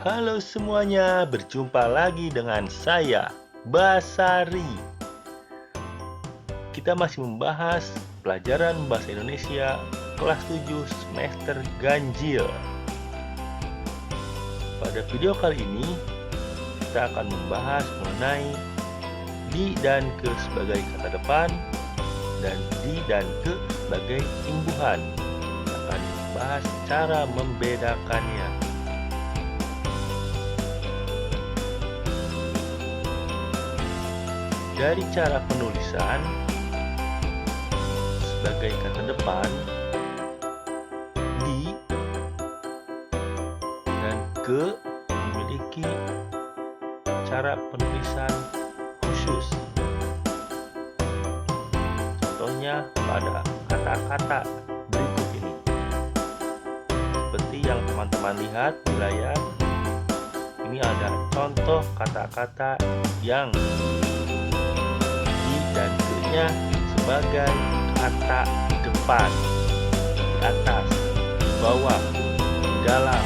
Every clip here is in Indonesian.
Halo semuanya, berjumpa lagi dengan saya, Basari. Kita masih membahas pelajaran Bahasa Indonesia kelas 7 semester ganjil. Pada video kali ini, kita akan membahas mengenai di dan ke sebagai kata depan dan di dan ke sebagai imbuhan. Kita akan membahas cara membedakannya. Dari cara penulisan, sebagai kata depan, di dan ke memiliki cara penulisan khusus. Contohnya pada kata-kata berikut ini. Seperti yang teman-teman lihat di layar, ini ada contoh kata-kata yang dan ke-nya sebagai kata depan, di atas, di bawah, di dalam,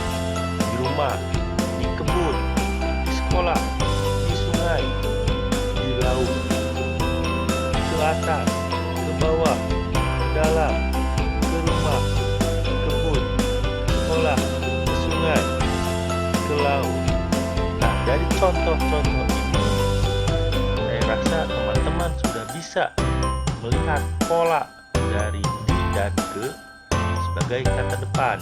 di rumah, di kebun, di sekolah, di sungai, di laut, ke atas, ke bawah, ke dalam, ke rumah, ke kebun, ke sekolah, ke sungai, ke laut. Nah, dari contoh-contoh ini, saya rasa teman-teman sudah bisa melihat pola dari di dan ke sebagai kata depan.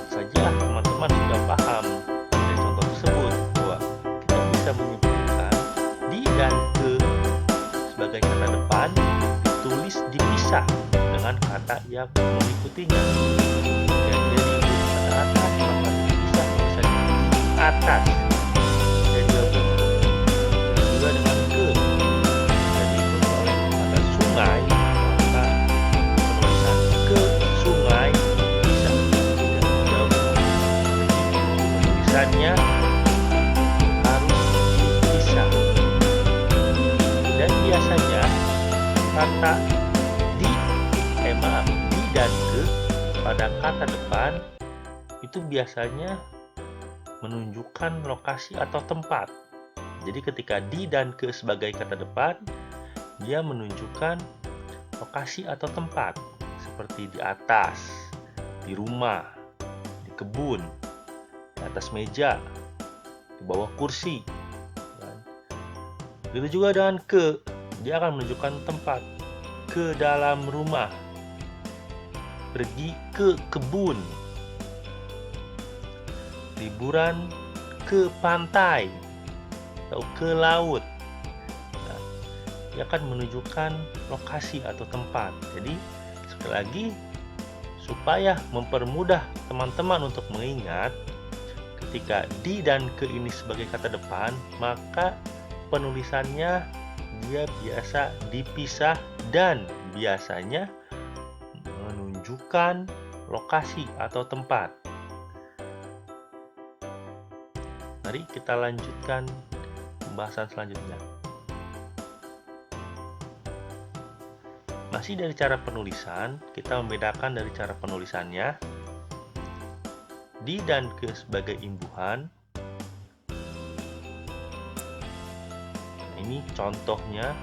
Saja teman-teman sudah paham dari contoh tersebut bahwa kita bisa menyebutkan di dan ke sebagai kata depan ditulis dipisah dengan kata yang mengikutinya. Jadi kata atas maka dipisah tulisannya di atas. Juga dengan ke jadi oleh kata sungai, maka penulisan ke sungai bisa tidak jauh. Penulisannya harus dipisah. Dan biasanya kata di dan ke pada kata depan itu biasanya menunjukkan lokasi atau tempat. Jadi ketika di dan ke sebagai kata depan, dia menunjukkan lokasi atau tempat, seperti di atas, di rumah, di kebun, di atas meja, di bawah kursi. Begitu juga dengan ke, dia akan menunjukkan tempat, ke dalam rumah, pergi ke kebun, liburan ke pantai, atau ke laut. Nah, dia akan menunjukkan lokasi atau tempat. Jadi sekali lagi, supaya mempermudah teman-teman untuk mengingat, ketika di dan ke ini sebagai kata depan, maka penulisannya dia biasa dipisah dan biasanya menunjukkan lokasi atau tempat. Mari kita lanjutkan pembahasan selanjutnya. Masih dari cara penulisan, kita membedakan dari cara penulisannya. Di dan ke sebagai imbuhan. Ini contohnya.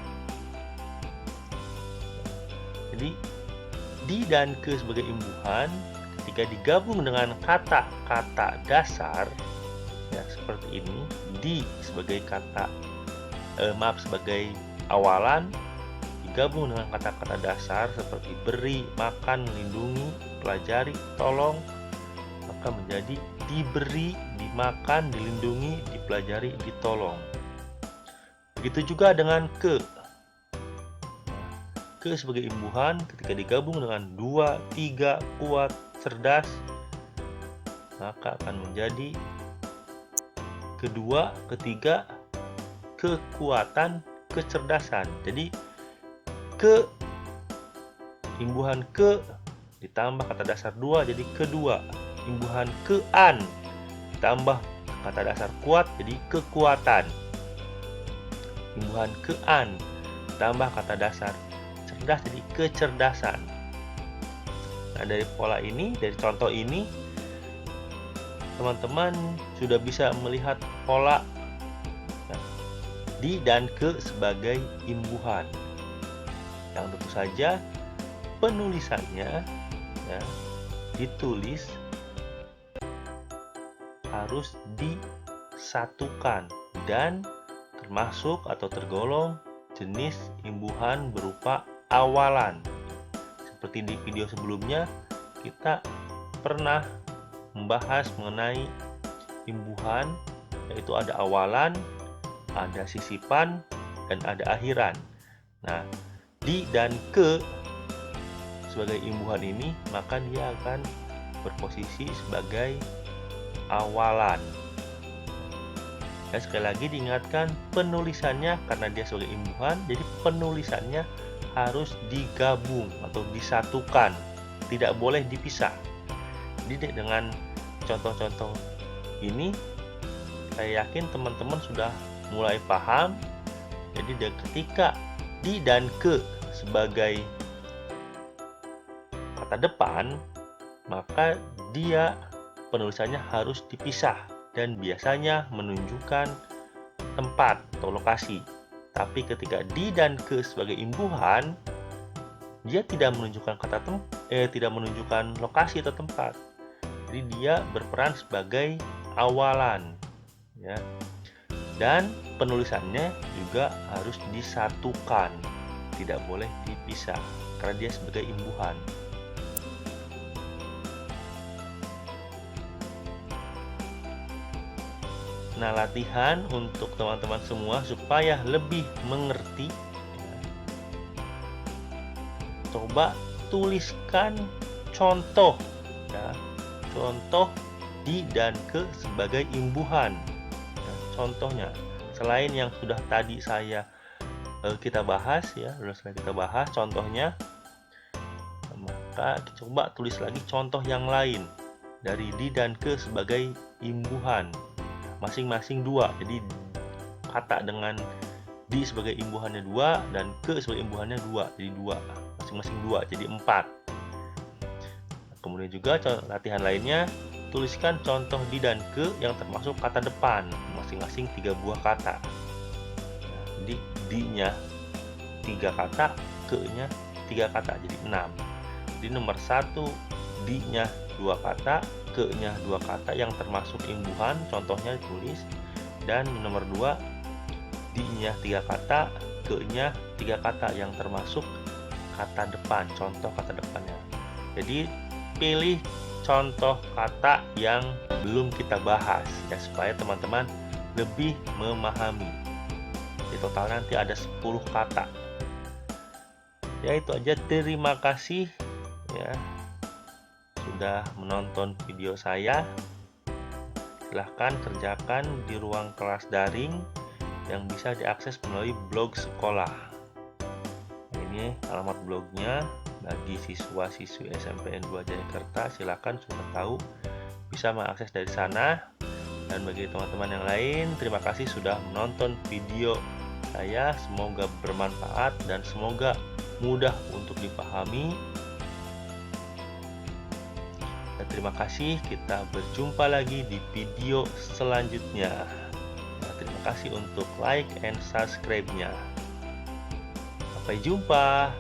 Jadi di dan ke sebagai imbuhan ketika digabung dengan kata-kata dasar, ya seperti ini, di sebagai kata sebagai awalan digabung dengan kata-kata dasar seperti beri, makan, melindungi, pelajari, tolong, maka menjadi diberi, dimakan, dilindungi, dipelajari, ditolong. Begitu juga dengan ke. Ke sebagai imbuhan ketika digabung dengan 2, 3, kuat, cerdas, maka akan menjadi kedua, ketiga, kekuatan, kecerdasan. Jadi ke imbuhan ke ditambah kata dasar 2 jadi kedua. Imbuhan kean ditambah kata dasar kuat jadi kekuatan. Imbuhan kean ditambah kata dasar cerdas jadi kecerdasan. Nah, dari pola ini, dari contoh ini, teman-teman sudah bisa melihat pola di dan ke sebagai imbuhan. Yang tentu saja penulisannya ya, ditulis harus disatukan dan termasuk atau tergolong jenis imbuhan berupa awalan. Seperti di video sebelumnya, kita pernah membahas mengenai imbuhan, yaitu ada awalan, ada sisipan, dan ada akhiran. Nah, di dan ke sebagai imbuhan ini, maka dia akan berposisi sebagai awalan. Ya, sekali lagi diingatkan, penulisannya karena dia sebagai imbuhan, jadi penulisannya harus digabung atau disatukan, tidak boleh dipisah. Jadi dengan contoh-contoh ini, saya yakin teman-teman sudah mulai paham. Jadi ketika di dan ke sebagai kata depan, maka dia penulisannya harus dipisah dan biasanya menunjukkan tempat atau lokasi. Tapi ketika di dan ke sebagai imbuhan, dia tidak menunjukkan tidak menunjukkan lokasi atau tempat. Jadi dia berperan sebagai awalan, ya. Dan penulisannya juga harus disatukan, tidak boleh dipisah karena dia sebagai imbuhan. Nah, latihan untuk teman-teman semua supaya lebih mengerti, coba tuliskan contoh, ya, contoh di dan ke sebagai imbuhan. Ya, contohnya, selain yang sudah tadi kita bahas, ya, sudah kita bahas contohnya, maka coba tulis lagi contoh yang lain dari di dan ke sebagai imbuhan. Masing-masing 2, jadi kata dengan di sebagai imbuhannya 2 dan ke sebagai imbuhannya 2, jadi 2, masing-masing 2, jadi 4. Kemudian juga latihan lainnya, tuliskan contoh di dan ke yang termasuk kata depan, masing-masing 3 buah kata. Jadi di-nya 3 kata, ke-nya 3 kata, jadi 6. Jadi nomor 1, di-nya 2 kata, ke-nya 2 kata yang termasuk imbuhan, contohnya ditulis. Dan nomor 2, di-nya 3 kata, ke-nya 3 kata yang termasuk kata depan, contoh kata depannya. Jadi pilih contoh kata yang belum kita bahas, ya, supaya teman-teman lebih memahami. Di total nanti ada 10 kata. Ya, itu aja. Terima kasih, ya, sudah menonton video saya. Silahkan kerjakan di ruang kelas daring yang bisa diakses melalui blog sekolah. Ini alamat blognya bagi siswa-siswi SMPN 2 Jayakarta. Silahkan sudah tahu, bisa mengakses dari sana. Dan bagi teman-teman yang lain, terima kasih sudah menonton video saya. Semoga bermanfaat dan semoga mudah untuk dipahami. Dan terima kasih, kita berjumpa lagi di video selanjutnya. Nah, terima kasih untuk like and subscribe-nya. Sampai jumpa.